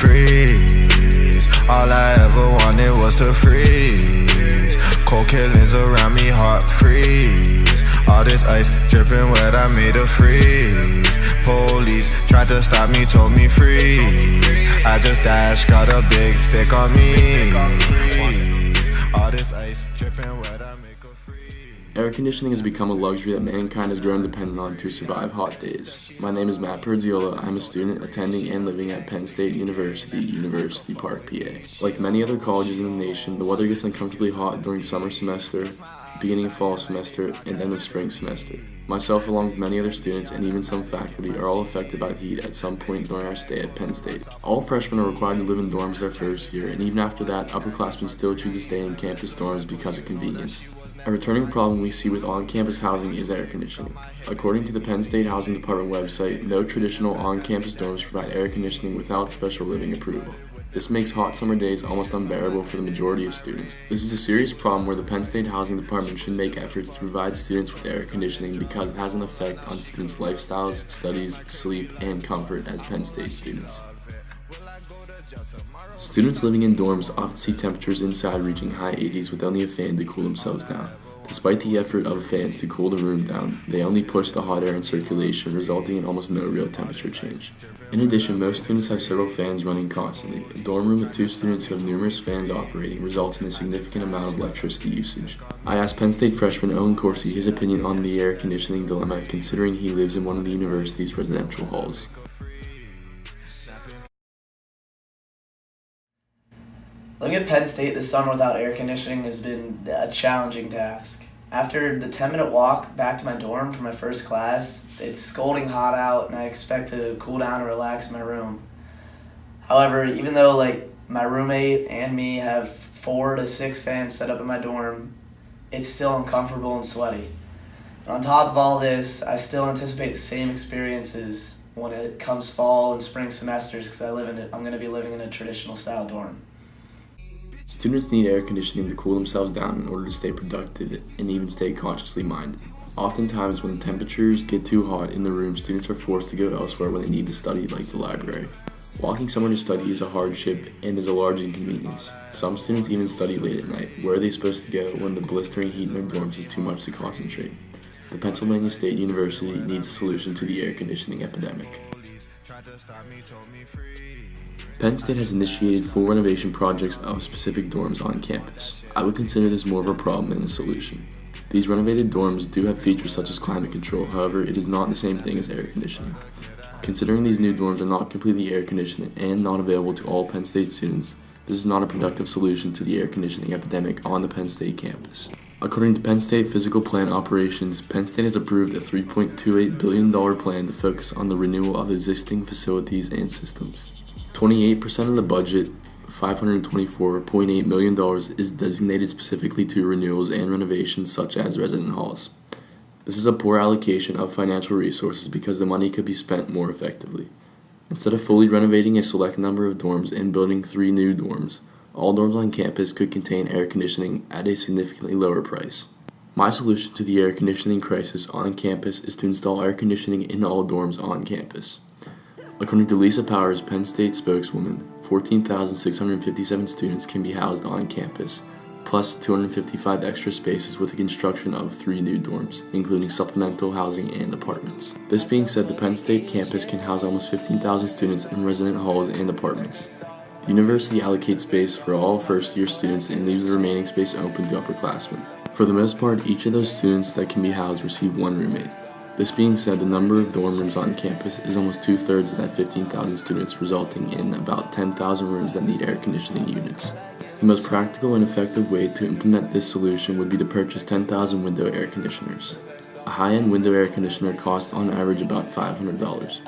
freeze. All I ever wanted was to freeze. Cold killings around me, heart freeze. All this ice dripping wet, I made a freeze. Police tried to stop me, told me freeze. I just dashed, got a big stick on me. All this ice dripping wet, I make a freeze. Air conditioning has become a luxury that mankind has grown dependent on to survive hot days. My name is Matt Perziola. I'm a student attending and living at Penn State University, University Park, PA. Like many other colleges in the nation, the weather gets uncomfortably hot during summer semester, beginning of fall semester, and end of spring semester. Myself, along with many other students and even some faculty, are all affected by the heat at some point during our stay at Penn State. All freshmen are required to live in dorms their first year, and even after that, upperclassmen still choose to stay in campus dorms because of convenience. A returning problem we see with on-campus housing is air conditioning. According to the Penn State Housing Department website, no traditional on-campus dorms provide air conditioning without special living approval. This makes hot summer days almost unbearable for the majority of students. This is a serious problem where the Penn State Housing Department should make efforts to provide students with air conditioning because it has an effect on students' lifestyles, studies, sleep, and comfort as Penn State students. Students living in dorms often see temperatures inside reaching high 80s with only a fan to cool themselves down. Despite the effort of fans to cool the room down, they only push the hot air in circulation, resulting in almost no real temperature change. In addition, most students have several fans running constantly. A dorm room with 2 students who have numerous fans operating results in a significant amount of electricity usage. I asked Penn State freshman Owen Corsi his opinion on the air conditioning dilemma, considering he lives in one of the university's residential halls. Living at Penn State this summer without air conditioning has been a challenging task. After the 10-minute walk back to my dorm for my first class, it's scalding hot out and I expect to cool down and relax in my room. However, even though my roommate and me have 4 to 6 fans set up in my dorm, it's still uncomfortable and sweaty. And on top of all this, I still anticipate the same experiences when it comes fall and spring semesters because I'm going to be living in a traditional style dorm. Students need air conditioning to cool themselves down in order to stay productive and even stay consciously minded. Oftentimes, when temperatures get too hot in the room, students are forced to go elsewhere when they need to study, like the library. Walking somewhere to study is a hardship and is a large inconvenience. Some students even study late at night. Where are they supposed to go when the blistering heat in their dorms is too much to concentrate? The Pennsylvania State University needs a solution to the air conditioning epidemic. Penn State has initiated full renovation projects of specific dorms on campus. I would consider this more of a problem than a solution. These renovated dorms do have features such as climate control, however, it is not the same thing as air conditioning. Considering these new dorms are not completely air conditioned and not available to all Penn State students, this is not a productive solution to the air conditioning epidemic on the Penn State campus. According to Penn State Physical Plant Operations, Penn State has approved a $3.28 billion plan to focus on the renewal of existing facilities and systems. 28% of the budget, $524.8 million, is designated specifically to renewals and renovations such as resident halls. This is a poor allocation of financial resources because the money could be spent more effectively. Instead of fully renovating a select number of dorms and building 3 new dorms, all dorms on campus could contain air conditioning at a significantly lower price. My solution to the air conditioning crisis on campus is to install air conditioning in all dorms on campus. According to Lisa Powers, Penn State spokeswoman, 14,657 students can be housed on campus, plus 255 extra spaces with the construction of 3 new dorms, including supplemental housing and apartments. This being said, the Penn State campus can house almost 15,000 students in resident halls and apartments. The university allocates space for all first-year students and leaves the remaining space open to upperclassmen. For the most part, each of those students that can be housed receive 1 roommate. This being said, the number of dorm rooms on campus is almost 2/3 of that 15,000 students, resulting in about 10,000 rooms that need air conditioning units. The most practical and effective way to implement this solution would be to purchase 10,000 window air conditioners. A high-end window air conditioner costs on average about $500.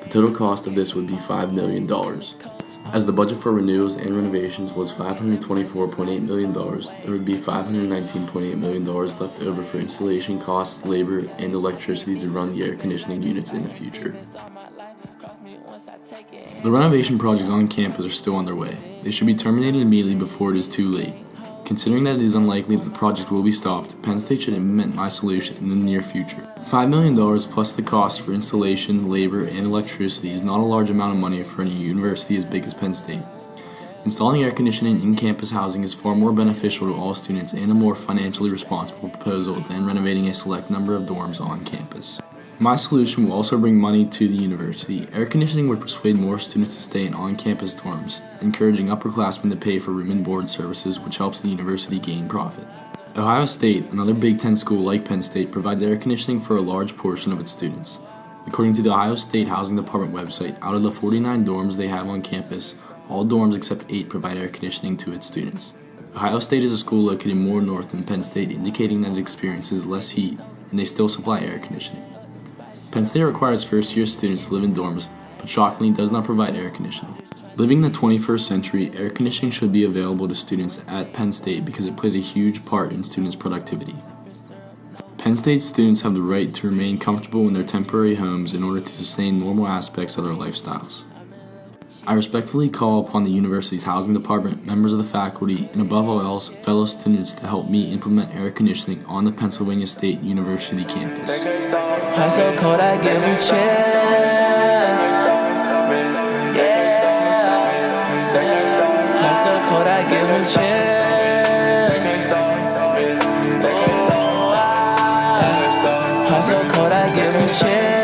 The total cost of this would be $5 million. As the budget for renewals and renovations was $524.8 million, there would be $519.8 million left over for installation costs, labor, and electricity to run the air conditioning units in the future. The renovation projects on campus are still underway. They should be terminated immediately before it is too late. Considering that it is unlikely that the project will be stopped, Penn State should implement my solution in the near future. $5 million plus the cost for installation, labor, and electricity is not a large amount of money for a university as big as Penn State. Installing air conditioning in campus housing is far more beneficial to all students and a more financially responsible proposal than renovating a select number of dorms on campus. My solution will also bring money to the university. Air conditioning would persuade more students to stay in on-campus dorms, encouraging upperclassmen to pay for room and board services, which helps the university gain profit. Ohio State, another Big Ten school like Penn State, provides air conditioning for a large portion of its students. According to the Ohio State Housing Department website, out of the 49 dorms they have on campus, all dorms except 8 provide air conditioning to its students. Ohio State is a school located more north than Penn State, indicating that it experiences less heat, and they still supply air conditioning. Penn State requires first-year students to live in dorms, but shockingly does not provide air conditioning. Living in the 21st century, air conditioning should be available to students at Penn State because it plays a huge part in students' productivity. Penn State students have the right to remain comfortable in their temporary homes in order to sustain normal aspects of their lifestyles. I respectfully call upon the university's housing department, members of the faculty, and above all else, fellow students to help me implement air conditioning on the Pennsylvania State University campus. High so cold I give them chills. Yeah. High so cold I give them chills. High so cold I give them chills.